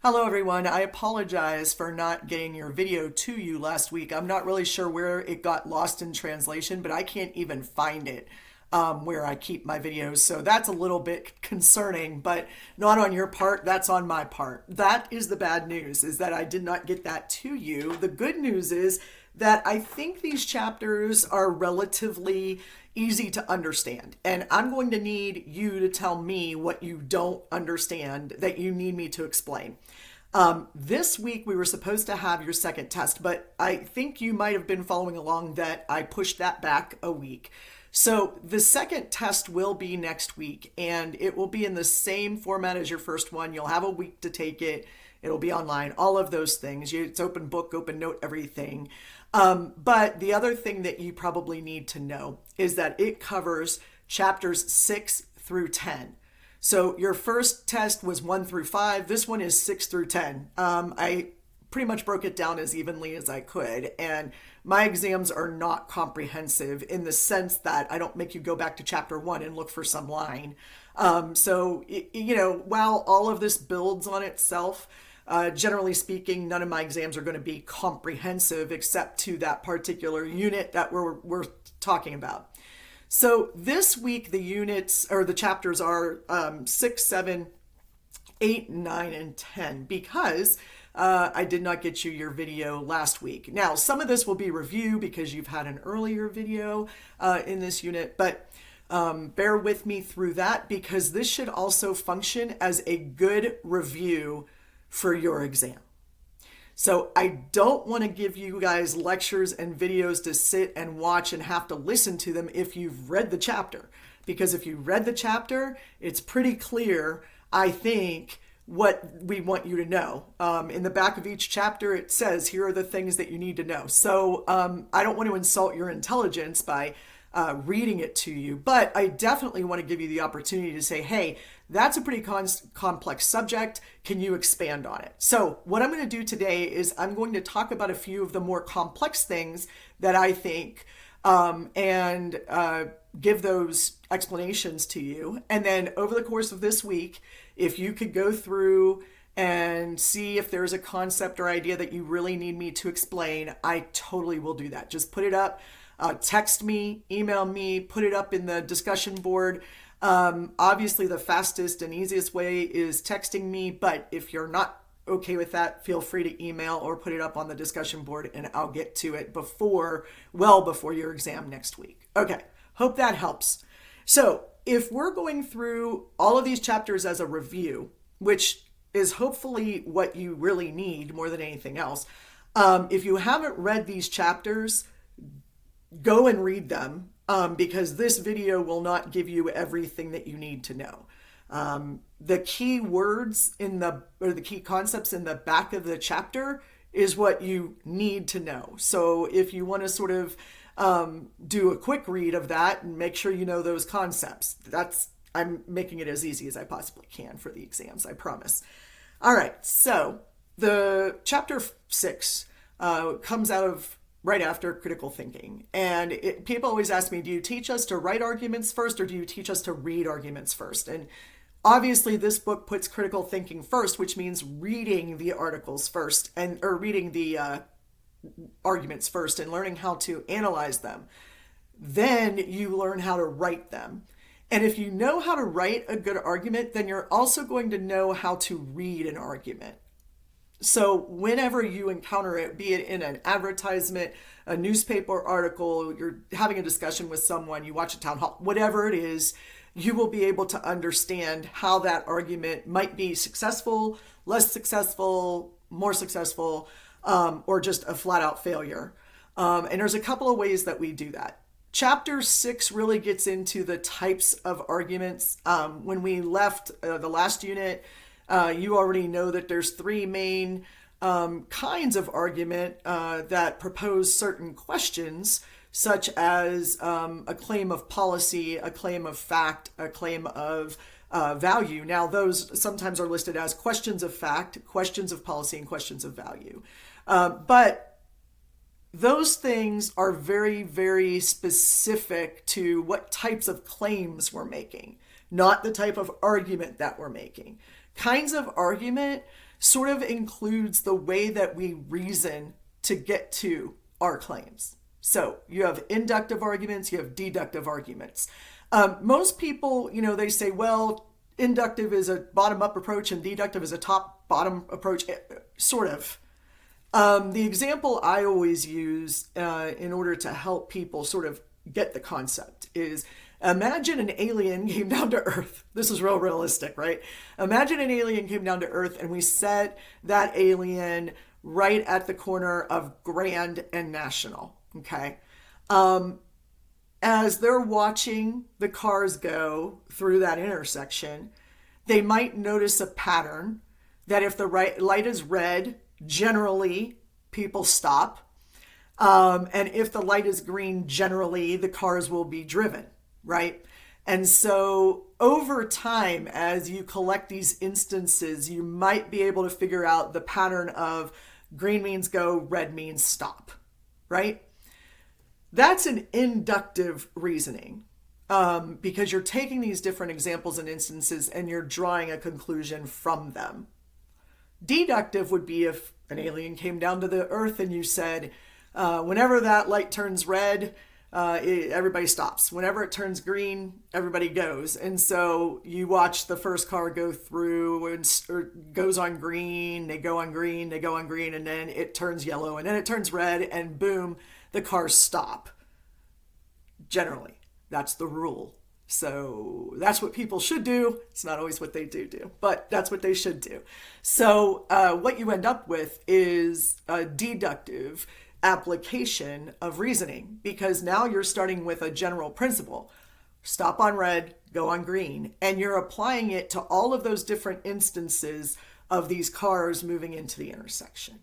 Hello everyone, I apologize for not getting your video to you last week. I'm not really sure where it got lost in translation, but I can't even find it where I keep my videos. So that's a little bit concerning, but not on your part, that's on my part. That is the bad news, is that I did not get that to you. The good news is that I think these chapters are relatively easy to understand. And I'm going to need you to tell me what you don't understand that you need me to explain. This week we were supposed to have your second test, but I think you might have been following along that I pushed that back a week. So the second test will be next week, and it will be in the same format as your first one. You'll have a week to take it. It'll be online, all of those things. It's open book, open note, everything. But the other thing that you probably need to know is that it covers chapters 6 through 10. So your first test was 1 through 5. This one is 6 through 10. I pretty much broke it down as evenly as I could. And my exams are not comprehensive in the sense that I don't make you go back to chapter 1 and look for some line. While all of this builds on itself, generally speaking, none of my exams are going to be comprehensive except to that particular unit that we're talking about. So this week, the units or the chapters are 6, 7, 8, 9, and 10 because I did not get you your video last week. Now, some of this will be review because you've had an earlier video in this unit, but bear with me through that because this should also function as a good review for your exam. So I don't want to give you guys lectures and videos to sit and watch and have to listen to them if you've read the chapter. Because if you read the chapter, it's pretty clear, I think, what we want you to know. In the back of each chapter, it says, here are the things that you need to know. So I don't want to insult your intelligence by reading it to you, but I definitely want to give you the opportunity to say, hey, that's a pretty complex subject. Can you expand on it? So what I'm going to do today is I'm going to talk about a few of the more complex things that I think and give those explanations to you. And then over the course of this week, if you could go through and see if there's a concept or idea that you really need me to explain, I totally will do that. Just put it up. Text me, email me, put it up in the discussion board. Obviously, the fastest and easiest way is texting me, but if you're not okay with that, feel free to email or put it up on the discussion board and I'll get to it well before your exam next week. Okay, hope that helps. So if we're going through all of these chapters as a review, which is hopefully what you really need more than anything else, if you haven't read these chapters, go and read them because this video will not give you everything that you need to know. The key words or the key concepts in the back of the chapter is what you need to know. So if you want to sort of do a quick read of that and make sure you know those concepts, I'm making it as easy as I possibly can for the exams, I promise. All right, so the chapter 6 comes out of right after critical thinking. And people always ask me, do you teach us to write arguments first or do you teach us to read arguments first? And obviously this book puts critical thinking first, which means reading the articles first or reading the arguments first and learning how to analyze them. Then you learn how to write them. And if you know how to write a good argument, then you're also going to know how to read an argument. So whenever you encounter it, be it in an advertisement, a newspaper article, you're having a discussion with someone, you watch a town hall, whatever it is, you will be able to understand how that argument might be successful, less successful, more successful, or just a flat out failure. And there's a couple of ways that we do that. Chapter 6 really gets into the types of arguments. When we left the last unit, you already know that there's 3 main kinds of argument that propose certain questions, such as a claim of policy, a claim of fact, a claim of value. Now, those sometimes are listed as questions of fact, questions of policy, and questions of value. But those things are very, very specific to what types of claims we're making, not the type of argument that we're making. kinds of argument sort of includes the way that we reason to get to our claims. So you have inductive arguments, you have deductive arguments. Most people, they say, well, inductive is a bottom-up approach and deductive is a top-bottom approach, sort of. The example I always use in order to help people sort of get the concept is, imagine an alien came down to Earth. This is real realistic, right? Imagine an alien came down to Earth and we set that alien right at the corner of Grand and National, okay? As they're watching the cars go through that intersection, they might notice a pattern that if the light is red, generally people stop. And if the light is green, generally the cars will be driven, right? And so over time, as you collect these instances, you might be able to figure out the pattern of green means go, red means stop, right? That's an inductive reasoning, because you're taking these different examples and instances and you're drawing a conclusion from them. Deductive would be if an alien came down to the Earth and you said, whenever that light turns red, everybody stops. Whenever it turns green, everybody goes. And so you watch the first car go through or goes on green, they go on green, they go on green, and then it turns yellow, and then it turns red, and boom, the cars stop. Generally, that's the rule. So that's what people should do. It's not always what they do, but that's what they should do. So what you end up with is a deductive application of reasoning, because now you're starting with a general principle. Stop on red, go on green, and you're applying it to all of those different instances of these cars moving into the intersection.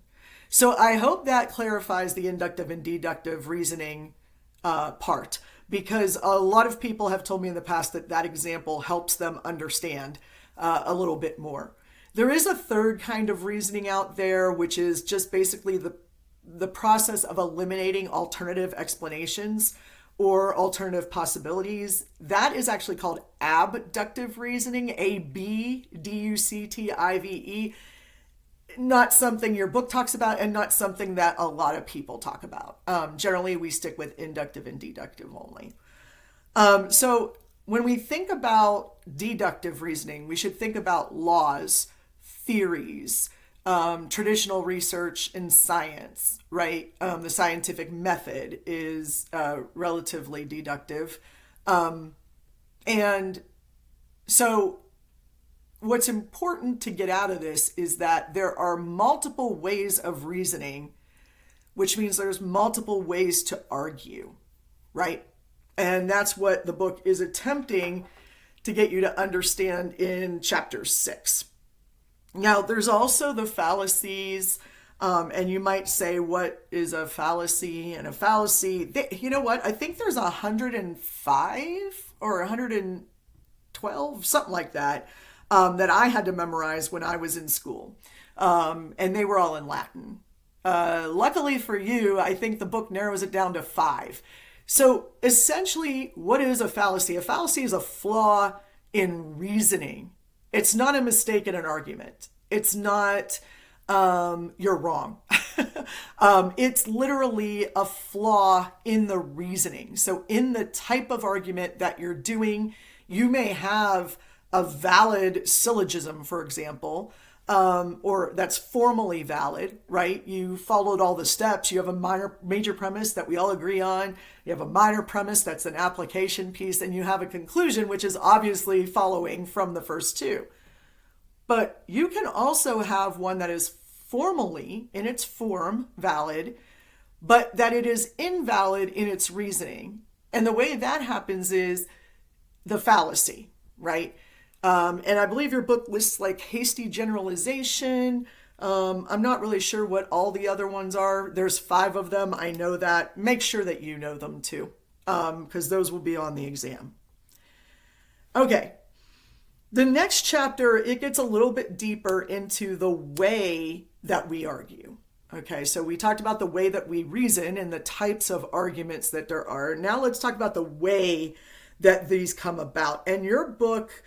So I hope that clarifies the inductive and deductive reasoning part, because a lot of people have told me in the past that that example helps them understand a little bit more. There is a third kind of reasoning out there, which is just basically the process of eliminating alternative explanations or alternative possibilities. That is actually called abductive reasoning, A-B-D-U-C-T-I-V-E. Not something your book talks about, and not something that a lot of people talk about. Generally, we stick with inductive and deductive only. So when we think about deductive reasoning, we should think about laws, theories, traditional research in science, right? The scientific method is relatively deductive. And so what's important to get out of this is that there are multiple ways of reasoning, which means there's multiple ways to argue, right? And that's what the book is attempting to get you to understand in chapter 6. Now, there's also the fallacies, and you might say, what is a fallacy? And a fallacy, you know what? I think there's 105 or 112, something like that, that I had to memorize when I was in school. And they were all in Latin. Luckily for you, I think the book narrows it down to 5. So essentially, what is a fallacy? A fallacy is a flaw in reasoning. It's not a mistake in an argument. It's not, you're wrong. It's literally a flaw in the reasoning. So in the type of argument that you're doing, you may have a valid syllogism, for example, or that's formally valid, right? You followed all the steps. You have a major premise that we all agree on. You have a minor premise that's an application piece, and you have a conclusion, which is obviously following from the first two. But you can also have one that is formally, in its form, valid, but that it is invalid in its reasoning. And the way that happens is the fallacy, right? And I believe your book lists like hasty generalization. I'm not really sure what all the other ones are. There's 5 of them. I know that. Make sure that you know them too, because those will be on the exam. Okay. The next chapter, it gets a little bit deeper into the way that we argue. Okay, so we talked about the way that we reason and the types of arguments that there are. Now let's talk about the way that these come about. And your book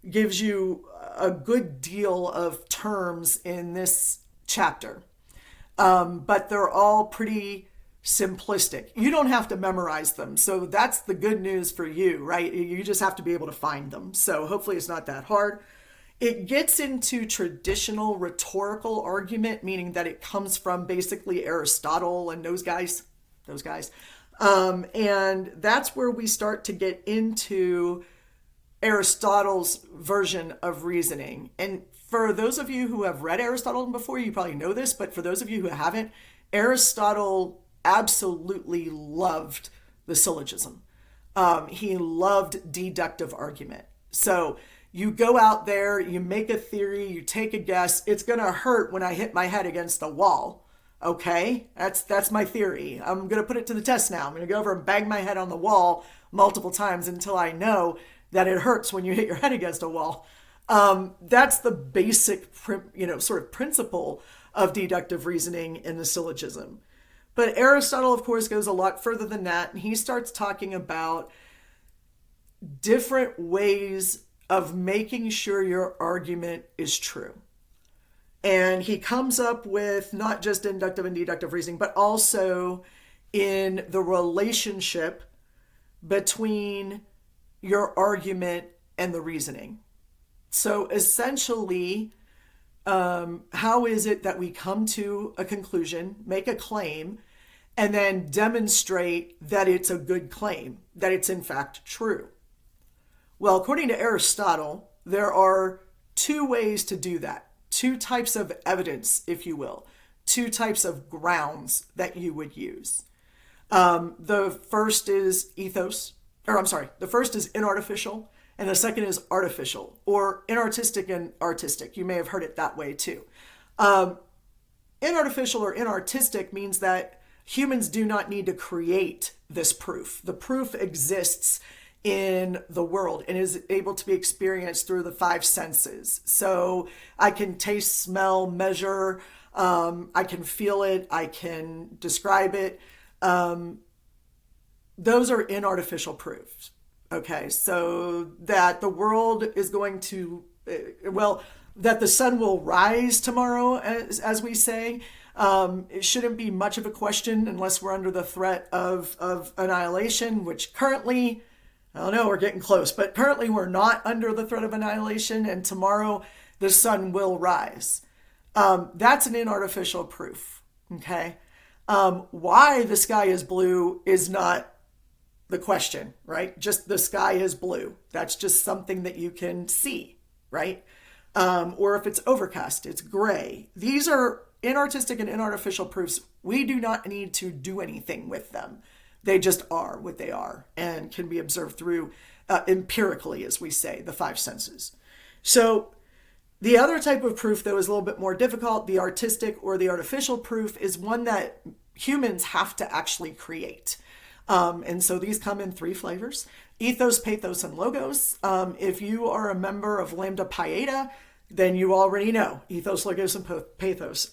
gives you a good deal of terms in this chapter. But they're all pretty simplistic. You don't have to memorize them. So that's the good news for you, right? You just have to be able to find them. So hopefully it's not that hard. It gets into traditional rhetorical argument, meaning that it comes from basically Aristotle and those guys. And that's where we start to get into Aristotle's version of reasoning. And for those of you who have read Aristotle before, you probably know this, but for those of you who haven't, Aristotle absolutely loved the syllogism. He loved deductive argument. So you go out there, you make a theory, you take a guess. It's going to hurt when I hit my head against the wall. Okay, that's my theory. I'm going to put it to the test now. I'm going to go over and bang my head on the wall multiple times until I know that it hurts when you hit your head against a wall. That's the basic, sort of principle of deductive reasoning in the syllogism. But Aristotle, of course, goes a lot further than that, and he starts talking about different ways of making sure your argument is true. And he comes up with not just inductive and deductive reasoning, but also in the relationship between your argument and the reasoning. So essentially, how is it that we come to a conclusion, make a claim, and then demonstrate that it's a good claim, that it's in fact true? Well, according to Aristotle, there are two ways to do that. Two types of evidence, if you will. Two types of grounds that you would use. The first is the first is inartificial, and the second is artificial, or inartistic and artistic. You may have heard it that way too. Inartificial or inartistic means that humans do not need to create this proof. The proof exists in the world and is able to be experienced through the five senses. So I can taste, smell, measure, I can feel it, I can describe it. Those are inartificial proofs. Okay, so that the world is going to, that the sun will rise tomorrow, as we say, it shouldn't be much of a question unless we're under the threat of annihilation, which currently, I don't know, we're getting close, but currently we're not under the threat of annihilation, and tomorrow the sun will rise. That's an inartificial proof, okay? Why the sky is blue is not the question, right? Just the sky is blue. That's just something that you can see, right? Or if it's overcast, it's gray. These are inartistic and inartificial proofs. We do not need to do anything with them. They just are what they are and can be observed through empirically, as we say, the five senses. So the other type of proof that was a little bit more difficult, the artistic or the artificial proof, is one that humans have to actually create. And so these come in three flavors: ethos, pathos, and logos. If you are a member of Lambda Pi Eta, then you already know ethos, logos, and pathos.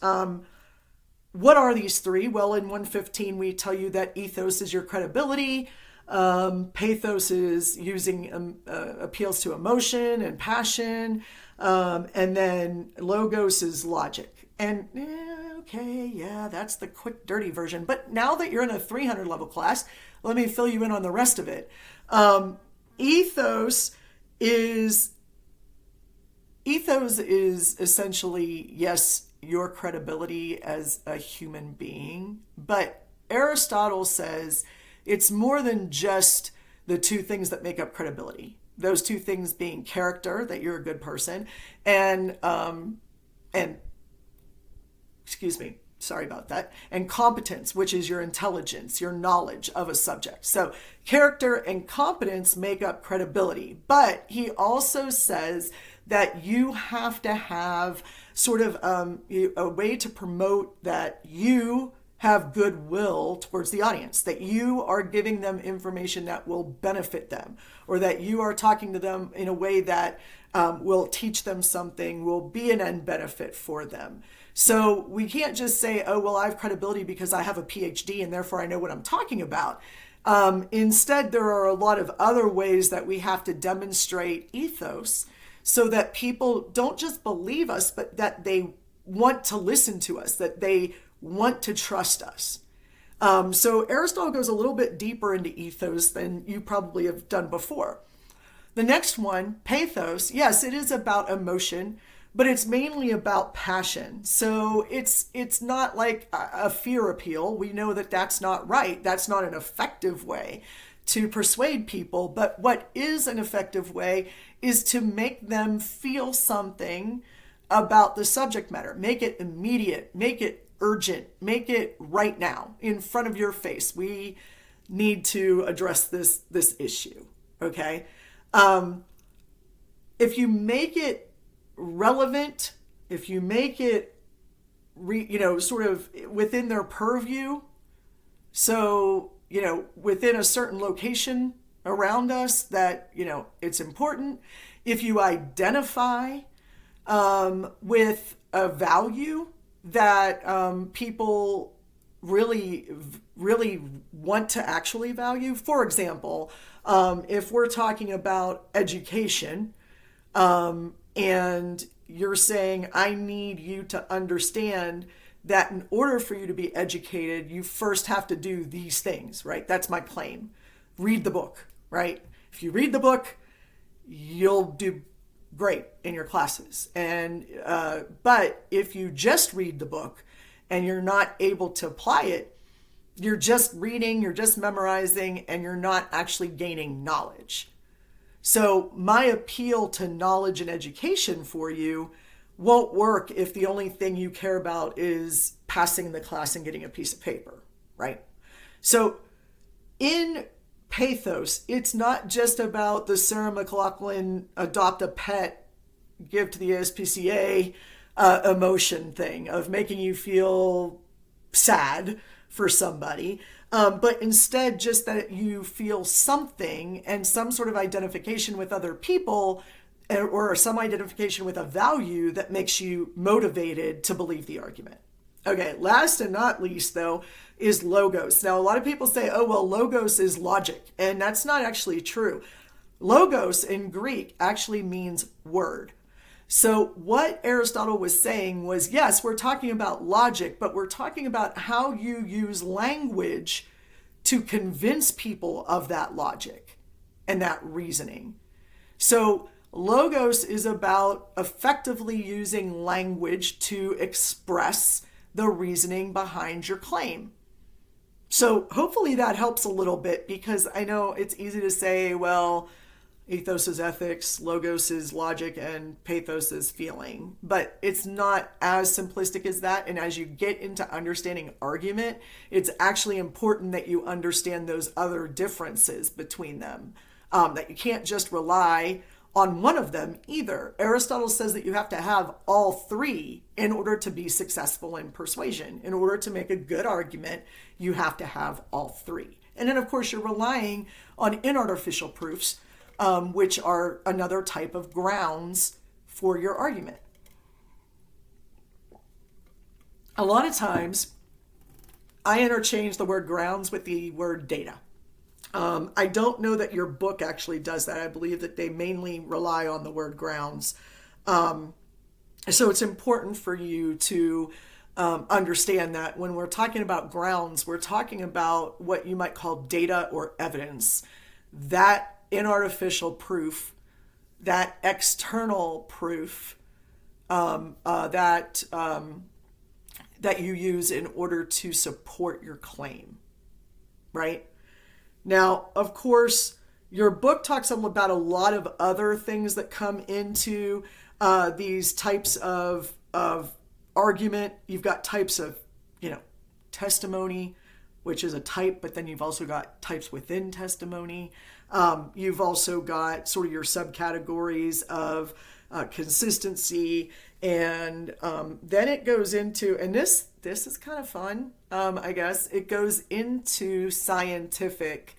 What are these three? Well, in 115, we tell you that ethos is your credibility. Pathos is using appeals to emotion and passion. And then logos is logic. And that's the quick, dirty version. But now that you're in a 300 level class, let me fill you in on the rest of it. Ethos is essentially, yes, your credibility as a human being. But Aristotle says it's more than just the two things that make up credibility. Those two things being character, that you're a good person, and competence, which is your intelligence, your knowledge of a subject. So character and competence make up credibility. But he also says that you have to have sort of a way to promote that you have goodwill towards the audience, that you are giving them information that will benefit them, or that you are talking to them in a way that will teach them something, will be an end benefit for them. So we can't just say, oh, well, I have credibility because I have a PhD and therefore I know what I'm talking about. Instead, there are a lot of other ways that we have to demonstrate ethos. so that people don't just believe us, but that they want to listen to us, that they want to trust us. So Aristotle goes a little bit deeper into ethos than you probably have done before. The next one, pathos, yes, it is about emotion, but it's mainly about passion. So it's not like a fear appeal. We know that that's not right. That's not an effective way to persuade people. But what is an effective way is to make them feel something about the subject matter. Make it immediate, make it urgent, make it right now in front of your face. We need to address this issue, okay? If you make it relevant, if you make it, sort of within their purview, so, within a certain location around us that, it's important. If you identify with a value that people really, really want to actually value. For example, if we're talking about education, and you're saying, I need you to understand that in order for you to be educated, you first have to do these things, right? That's my claim. Read the book, right? If you read the book, you'll do great in your classes. And but if you just read the book and you're not able to apply it, you're just reading, you're just memorizing, and you're not actually gaining knowledge. So my appeal to knowledge and education for you won't work if the only thing you care about is passing the class and getting a piece of paper, right? So in pathos, it's not just about the Sarah McLachlan adopt a pet, give to the ASPCA emotion thing of making you feel sad for somebody, but instead just that you feel something and some sort of identification with other people or some identification with a value that makes you motivated to believe the argument. Okay, last and not least, though, is logos. Now, a lot of people say, oh, well, logos is logic, and that's not actually true. Logos in Greek actually means word. So what Aristotle was saying was, yes, we're talking about logic, but we're talking about how you use language to convince people of that logic and that reasoning. So logos is about effectively using language to express the reasoning behind your claim. So hopefully that helps a little bit, because I know it's easy to say, well, ethos is ethics, logos is logic, and pathos is feeling. But it's not as simplistic as that. And as you get into understanding argument, it's actually important that you understand those other differences between them, that you can't just rely on one of them either. Aristotle says that you have to have all three in order to be successful in persuasion. In order to make a good argument, you have to have all three. And then, of course, you're relying on inartificial proofs, which are another type of grounds for your argument. A lot of times, I interchange the word grounds with the word data. I don't know that your book actually does that. I believe that they mainly rely on the word grounds. So it's important for you to understand that when we're talking about grounds, we're talking about what you might call data or evidence. That inartificial proof, that external proof that you use in order to support your claim, right? Now, of course, your book talks about a lot of other things that come into these types of argument. You've got types of, testimony, which is a type, but then you've also got types within testimony. You've also got sort of your subcategories of consistency, and then it goes into, and this is kind of fun, I guess. It goes into scientific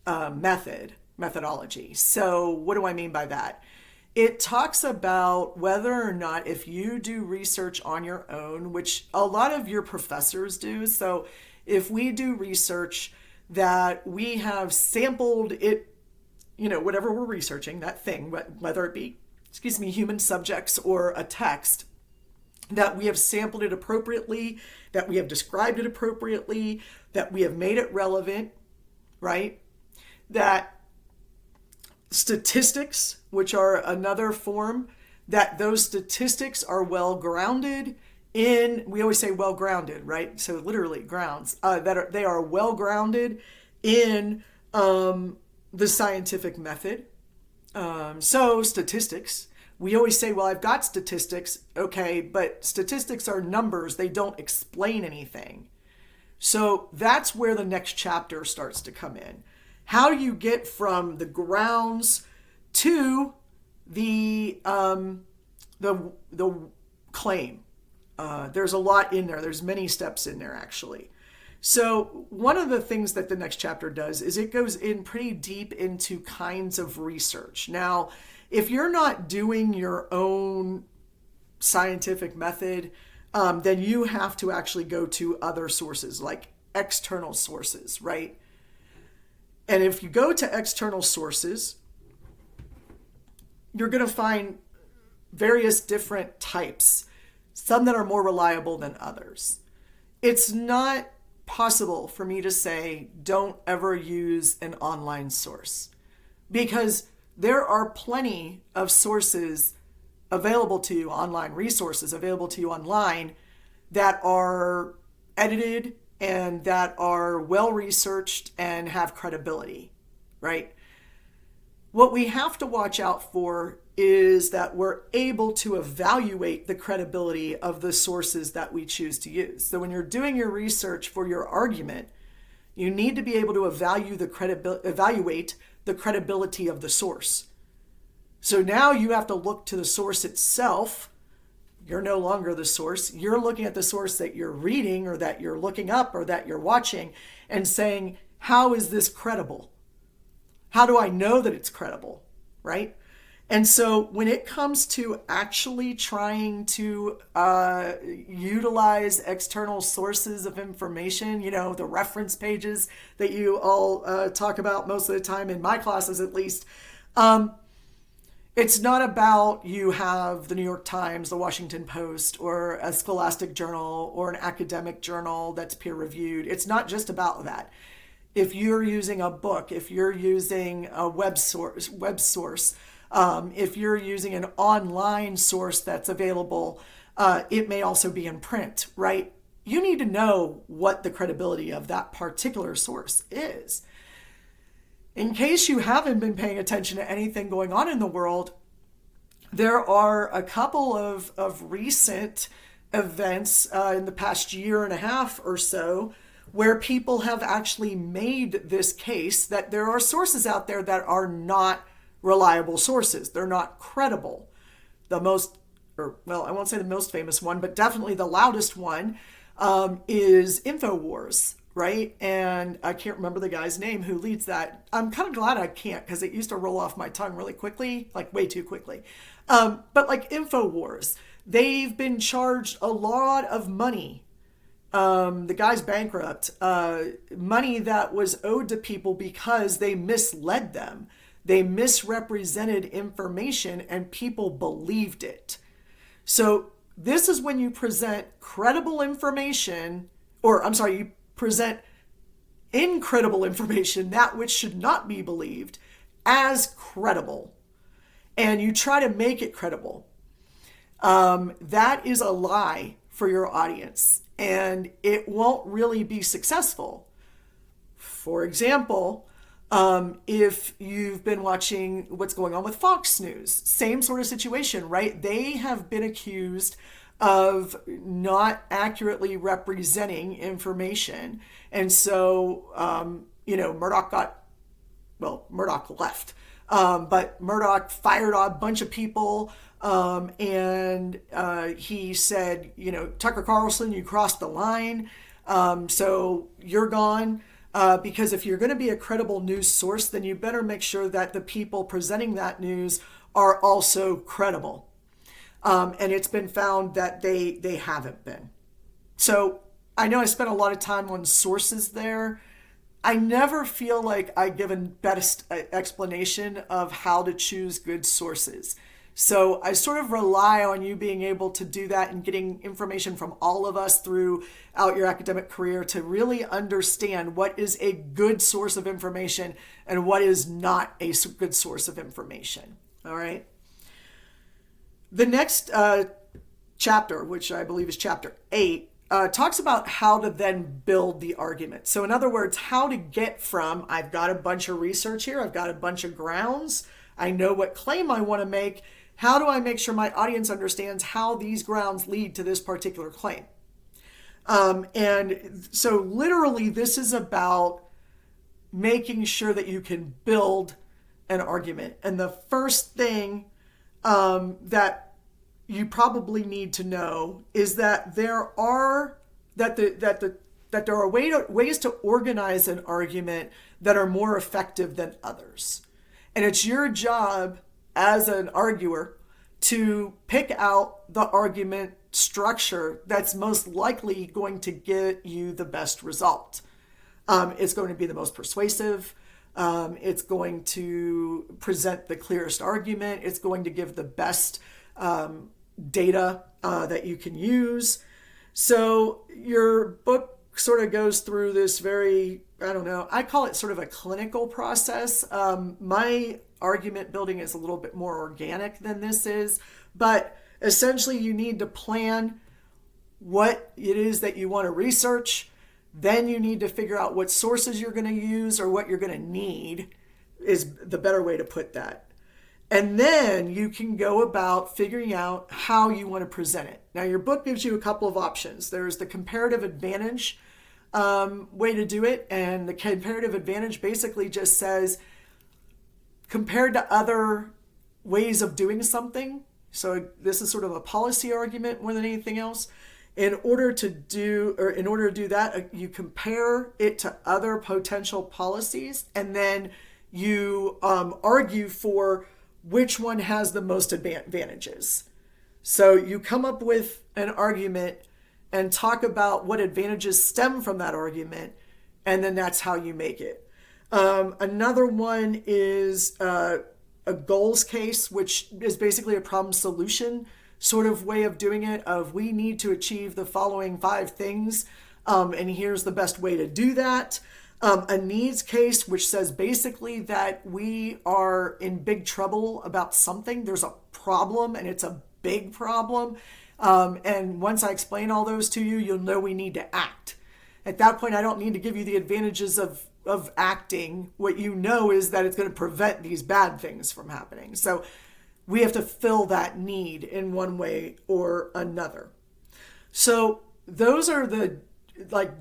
methodology. So what do I mean by that? It talks about whether or not, if you do research on your own, which a lot of your professors do. So if we do research that we have sampled it, whatever we're researching, that thing, whether it be human subjects or a text, that we have sampled it appropriately, that we have described it appropriately, that we have made it relevant, right? That statistics, which are another form, that those statistics are well grounded in, we always say well grounded, right? So literally grounds, they are well grounded in the scientific method. So statistics, we always say, well, I've got statistics, okay, but statistics are numbers, they don't explain anything. So that's where the next chapter starts to come in. How do you get from the grounds to the claim? There's a lot in there. There's many steps in there, actually. So one of the things that the next chapter does is it goes in pretty deep into kinds of research. Now, if you're not doing your own scientific method, then you have to actually go to other sources, like external sources, right? And if you go to external sources, you're going to find various different types, some that are more reliable than others. It's not possible for me to say, don't ever use an online source, because there are plenty of sources available to you, online resources available to you online, that are edited and that are well researched and have credibility, right? What we have to watch out for is that we're able to evaluate the credibility of the sources that we choose to use. So when you're doing your research for your argument, you need to be able to evaluate the credibility of the source. So now you have to look to the source itself. You're no longer the source. You're looking at the source that you're reading or that you're looking up or that you're watching and saying, how is this credible? How do I know that it's credible, right? And so when it comes to actually trying to utilize external sources of information, the reference pages that you all talk about most of the time, in my classes at least, it's not about you have the New York Times, the Washington Post, or a scholastic journal or an academic journal that's peer-reviewed. It's not just about that. If you're using a book, if you're using a web source, if you're using an online source that's available, it may also be in print, right? You need to know what the credibility of that particular source is. In case you haven't been paying attention to anything going on in the world, there are a couple of recent events in the past year and a half or so where people have actually made this case that there are sources out there that are not reliable sources. They're not credible. I won't say the most famous one, but definitely the loudest one is InfoWars, right? And I can't remember the guy's name who leads that. I'm kind of glad I can't, because it used to roll off my tongue really quickly, like way too quickly. But like InfoWars, they've been charged a lot of money. The guy's bankrupt. Money that was owed to people because they misled them. They misrepresented information and people believed it. So this is when you present credible information, you present incredible information, that which should not be believed, as credible. And you try to make it credible. That is a lie for your audience, and it won't really be successful. For example, if you've been watching what's going on with Fox News, same sort of situation, right? They have been accused of not accurately representing information. And so, Murdoch left. But Murdoch fired a bunch of people, and he said, Tucker Carlson, you crossed the line, so you're gone. Because if you're going to be a credible news source, then you better make sure that the people presenting that news are also credible. And it's been found that they haven't been. So I know I spent a lot of time on sources there. I never feel like I give a best explanation of how to choose good sources. So I sort of rely on you being able to do that and getting information from all of us throughout your academic career to really understand what is a good source of information and what is not a good source of information. All right. The next chapter, which I believe is chapter 8, talks about how to then build the argument. So in other words, how to get from, I've got a bunch of research here, I've got a bunch of grounds, I know what claim I want to make, how do I make sure my audience understands how these grounds lead to this particular claim? And so literally this is about making sure that you can build an argument. And the first thing that you probably need to know is that there are ways to organize an argument that are more effective than others. And it's your job as an arguer to pick out the argument structure that's most likely going to get you the best result. It's going to be the most persuasive. It's going to present the clearest argument. It's going to give the best data that you can use. So your book sort of goes through this very, I call it sort of a clinical process. My argument building is a little bit more organic than this is, but essentially you need to plan what it is that you want to research. Then you need to figure out what sources you're going to use or what you're going to need is the better way to put that. And then you can go about figuring out how you want to present it. Now, your book gives you a couple of options. There's the comparative advantage way to do it. And the comparative advantage basically just says, compared to other ways of doing something, so this is sort of a policy argument more than anything else, in order to do that, you compare it to other potential policies, and then you argue for which one has the most advantages. So you come up with an argument and talk about what advantages stem from that argument, and then that's how you make it. Another one is a goals case, which is basically a problem solution sort of way of doing it, of we need to achieve the following 5 things, and here's the best way to do that. A needs case, which says basically that we are in big trouble about something. There's a problem, and it's a big problem. And once I explain all those to you, you'll know we need to act. At that point, I don't need to give you the advantages of acting. What you know is that it's going to prevent these bad things from happening. So we have to fill that need in one way or another. So those are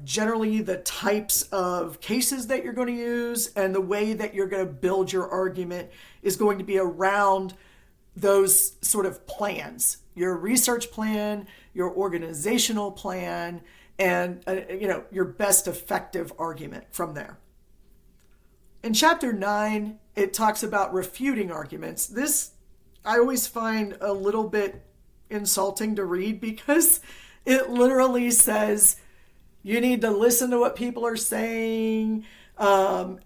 generally the types of cases that you're going to use, and the way that you're going to build your argument is going to be around those sort of plans, your research plan, your organizational plan, and your best effective argument from there. In chapter 9, it talks about refuting arguments. This I always find a little bit insulting to read, because it literally says you need to listen to what people are saying, and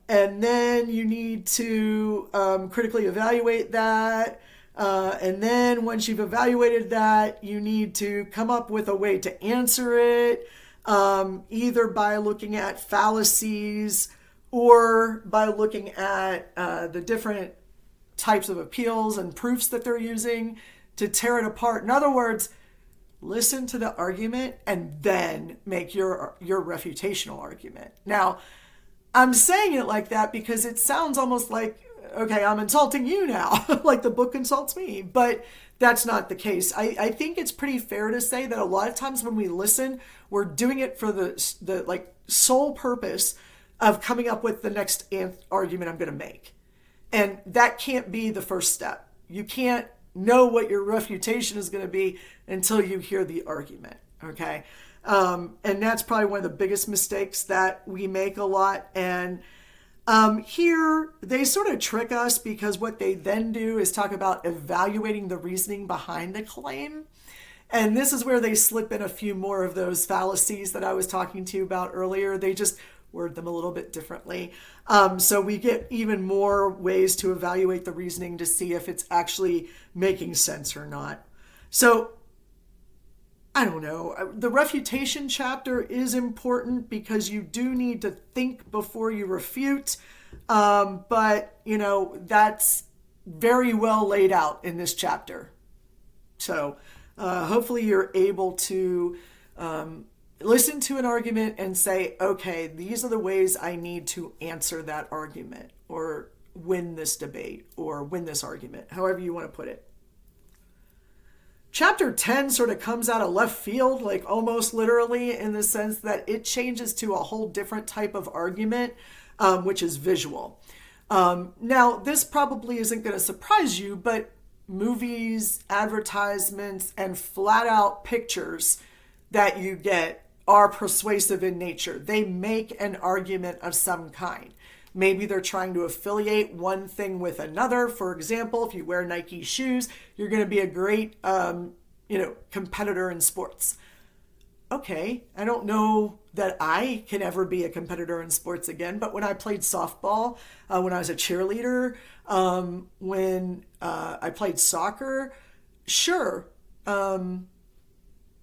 then you need to critically evaluate that. And then once you've evaluated that, you need to come up with a way to answer it, either by looking at fallacies or by looking at the different types of appeals and proofs that they're using to tear it apart. In other words, listen to the argument and then make your refutational argument. Now, I'm saying it like that because it sounds almost like, okay, I'm insulting you now, like the book insults me, but that's not the case. I think it's pretty fair to say that a lot of times when we listen, we're doing it for the sole purpose of coming up with the next argument I'm going to make. And that can't be the first step. You can't know what your refutation is going to be until you hear the argument, okay? And that's probably one of the biggest mistakes that we make a lot. And here, they sort of trick us, because what they then do is talk about evaluating the reasoning behind the claim. And this is where they slip in a few more of those fallacies that I was talking to you about earlier. They just word them a little bit differently. So we get even more ways to evaluate the reasoning to see if it's actually making sense or not. So I don't know. The refutation chapter is important because you do need to think before you refute. But, that's very well laid out in this chapter. So hopefully you're able to listen to an argument and say, okay, these are the ways I need to answer that argument or win this debate or win this argument, however you want to put it. Chapter 10 sort of comes out of left field, like almost literally, in the sense that it changes to a whole different type of argument, which is visual. Now, this probably isn't going to surprise you, but movies, advertisements, and flat out pictures that you get are persuasive in nature. They make an argument of some kind. Maybe they're trying to affiliate one thing with another. For example, if you wear Nike shoes, you're going to be a great, competitor in sports. Okay, I don't know that I can ever be a competitor in sports again, but when I played softball, when I was a cheerleader, when I played soccer, sure,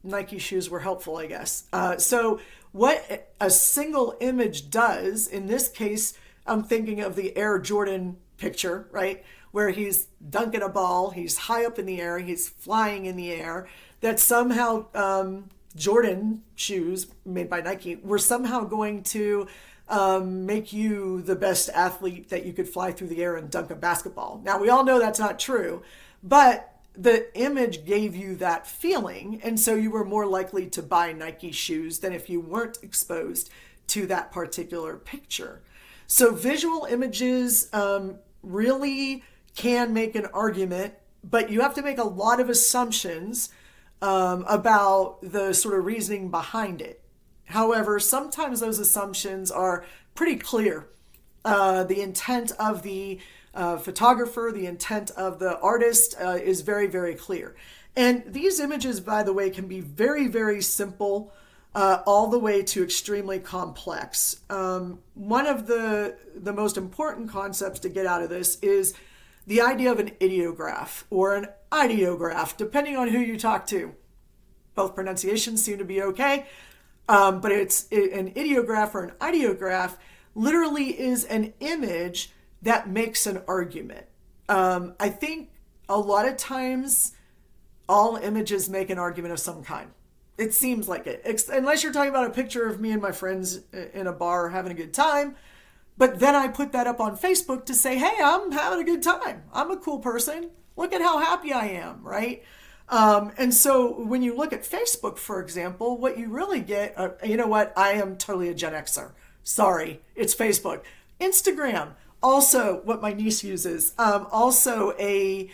Nike shoes were helpful, I guess. So what a single image does, in this case, I'm thinking of the Air Jordan picture, right? Where he's dunking a ball, he's high up in the air, he's flying in the air, that somehow Jordan shoes made by Nike were somehow going to make you the best athlete that you could fly through the air and dunk a basketball. Now, we all know that's not true, but the image gave you that feeling, and so you were more likely to buy Nike shoes than if you weren't exposed to that particular picture. So visual images really can make an argument, but you have to make a lot of assumptions about the sort of reasoning behind it. However, sometimes those assumptions are pretty clear. The intent of the photographer, the intent of the artist is very, very clear. And these images, by the way, can be very, very simple all the way to extremely complex. One of the most important concepts to get out of this is the idea of an ideograph or an ideograph, depending on who you talk to. Both pronunciations seem to be okay, but an ideograph or an ideograph literally is an image that makes an argument. I think a lot of times all images make an argument of some kind. It seems like it, unless you're talking about a picture of me and my friends in a bar having a good time. But then I put that up on Facebook to say, hey, I'm having a good time. I'm a cool person. Look at how happy I am, right? And so when you look at Facebook, for example, what you really get, you know what? I am totally a Gen Xer. Sorry, it's Facebook. Instagram, also what my niece uses, also an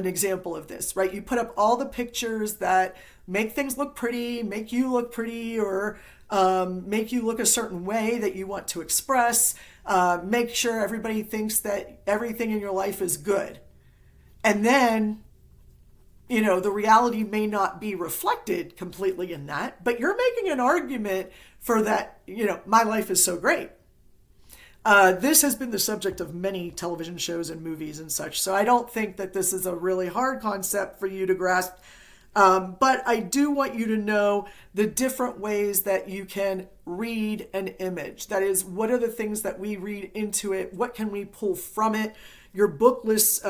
example of this, right? You put up all the pictures that make things look pretty, make you look pretty, or make you look a certain way that you want to express, make sure everybody thinks that everything in your life is good. And then, the reality may not be reflected completely in that, but you're making an argument for that, my life is so great. This has been the subject of many television shows and movies and such, so I don't think that this is a really hard concept for you to grasp. But I do want you to know the different ways that you can read an image. That is, what are the things that we read into it? What can we pull from it? Your book lists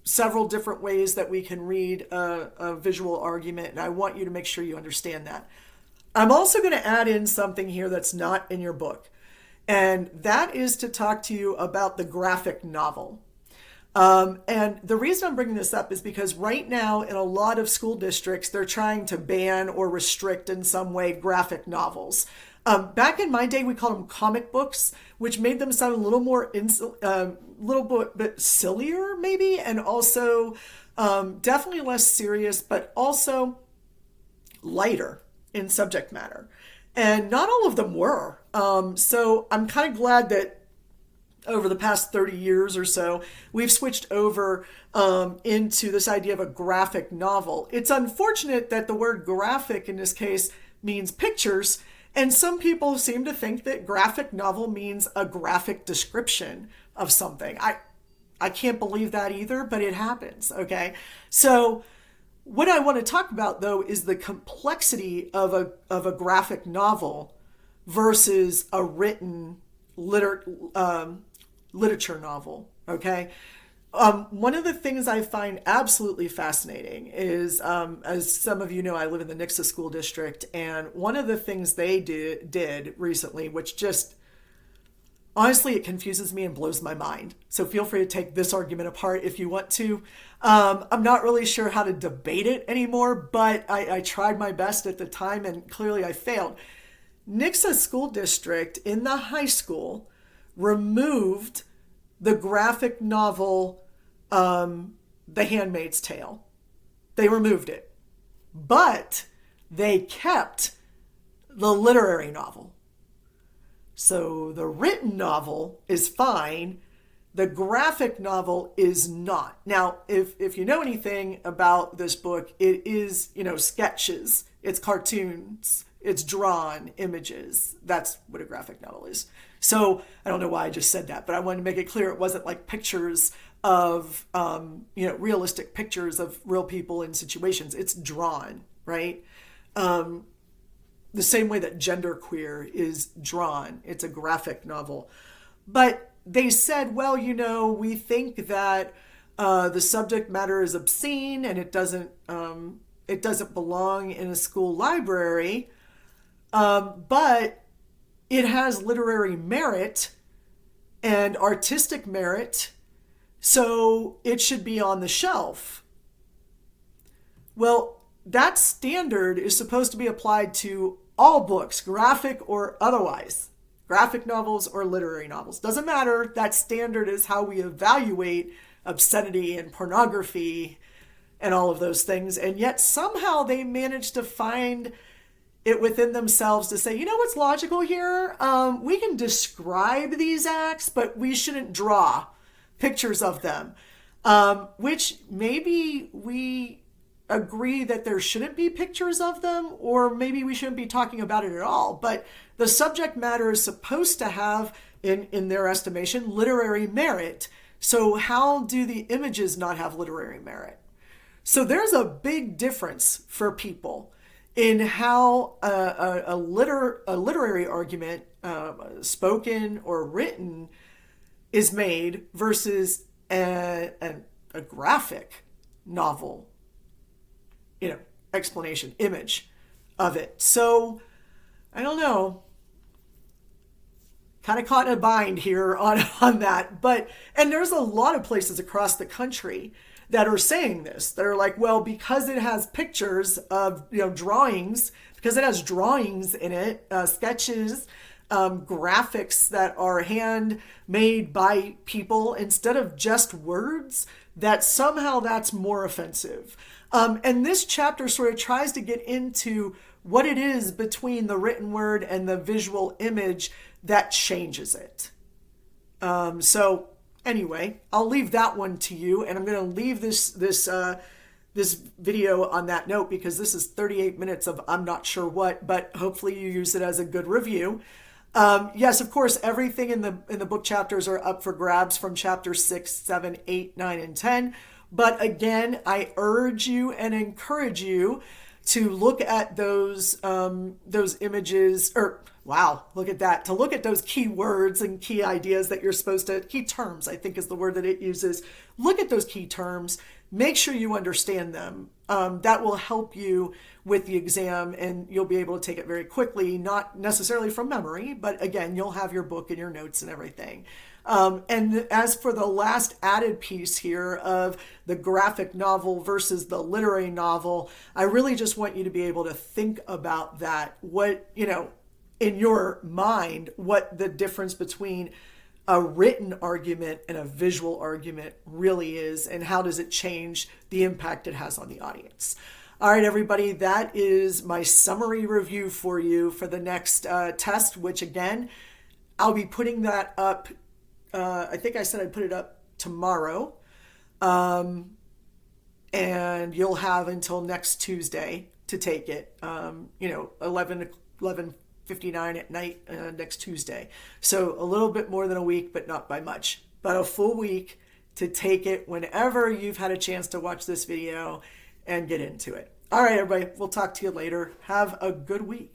several different ways that we can read a visual argument, and I want you to make sure you understand that. I'm also going to add in something here that's not in your book, and that is to talk to you about the graphic novel. And the reason I'm bringing this up is because right now in a lot of school districts, they're trying to ban or restrict in some way graphic novels. Back in my day, we called them comic books, which made them sound a little more, bit sillier maybe, and also definitely less serious, but also lighter in subject matter. And not all of them were. So I'm kind of glad that over the past 30 years or so, we've switched over into this idea of a graphic novel. It's unfortunate that the word graphic in this case means pictures, And some people seem to think that graphic novel means a graphic description of something. I can't believe that either, but it happens, okay? So what I want to talk about, though, is the complexity of a graphic novel versus a written literature novel, okay? One of the things I find absolutely fascinating is, as some of you know, I live in the Nixa School District, and one of the things they did recently, which just, honestly, it confuses me and blows my mind. So feel free to take this argument apart if you want to. I'm not really sure how to debate it anymore, but I tried my best at the time, and clearly I failed. Nixa School District in the high school removed the graphic novel, The Handmaid's Tale. They removed it. But they kept the literary novel. So the written novel is fine. The graphic novel is not. Now, if you know anything about this book, it is, sketches. It's cartoons. It's drawn images. That's what a graphic novel is. So I don't know why I just said that, but I wanted to make it clear it wasn't like pictures of, realistic pictures of real people in situations. It's drawn, right? The same way that genderqueer is drawn. It's a graphic novel. But they said, well, we think that the subject matter is obscene and it doesn't belong in a school library, but it has literary merit and artistic merit, so it should be on the shelf. Well, that standard is supposed to be applied to all books, graphic or otherwise, graphic novels or literary novels. Doesn't matter. That standard is how we evaluate obscenity and pornography and all of those things. And yet somehow they managed to find it within themselves to say, what's logical here? We can describe these acts, but we shouldn't draw pictures of them, which maybe we agree that there shouldn't be pictures of them, or maybe we shouldn't be talking about it at all. But the subject matter is supposed to have, in their estimation, literary merit. So how do the images not have literary merit? So there's a big difference for people in how a literary argument, spoken or written, is made versus a graphic novel, explanation, image of it. So I don't know, kind of caught in a bind here on that. And there's a lot of places across the country that are saying this. They're like, well, because it has pictures of, drawings, because it has drawings in it, sketches, graphics that are handmade by people instead of just words, that somehow that's more offensive. And this chapter sort of tries to get into what it is between the written word and the visual image that changes it. So anyway, I'll leave that one to you, and I'm going to leave this video on that note, because this is 38 minutes of I'm not sure what, but hopefully you use it as a good review. Yes, of course, everything in the book chapters are up for grabs from chapters 6, 7, 8, 9, and 10. But again, I urge you and encourage you to look at those images, look at that, to look at those key words and key ideas that you're supposed to, key terms, I think is the word that it uses. Look at those key terms, make sure you understand them. That will help you with the exam, and you'll be able to take it very quickly, not necessarily from memory, but again, you'll have your book and your notes and everything. And as for the last added piece here of the graphic novel versus the literary novel, I really just want you to be able to think about that. What, in your mind, what the difference between a written argument and a visual argument really is, and how does it change the impact it has on the audience. All right, everybody, that is my summary review for you for the next test, which again, I'll be putting that up. I think I said I'd put it up tomorrow. And you'll have until next Tuesday to take it, 11 8:59 at night next Tuesday. So a little bit more than a week, but not by much. But a full week to take it whenever you've had a chance to watch this video and get into it. All right, everybody, we'll talk to you later. Have a good week.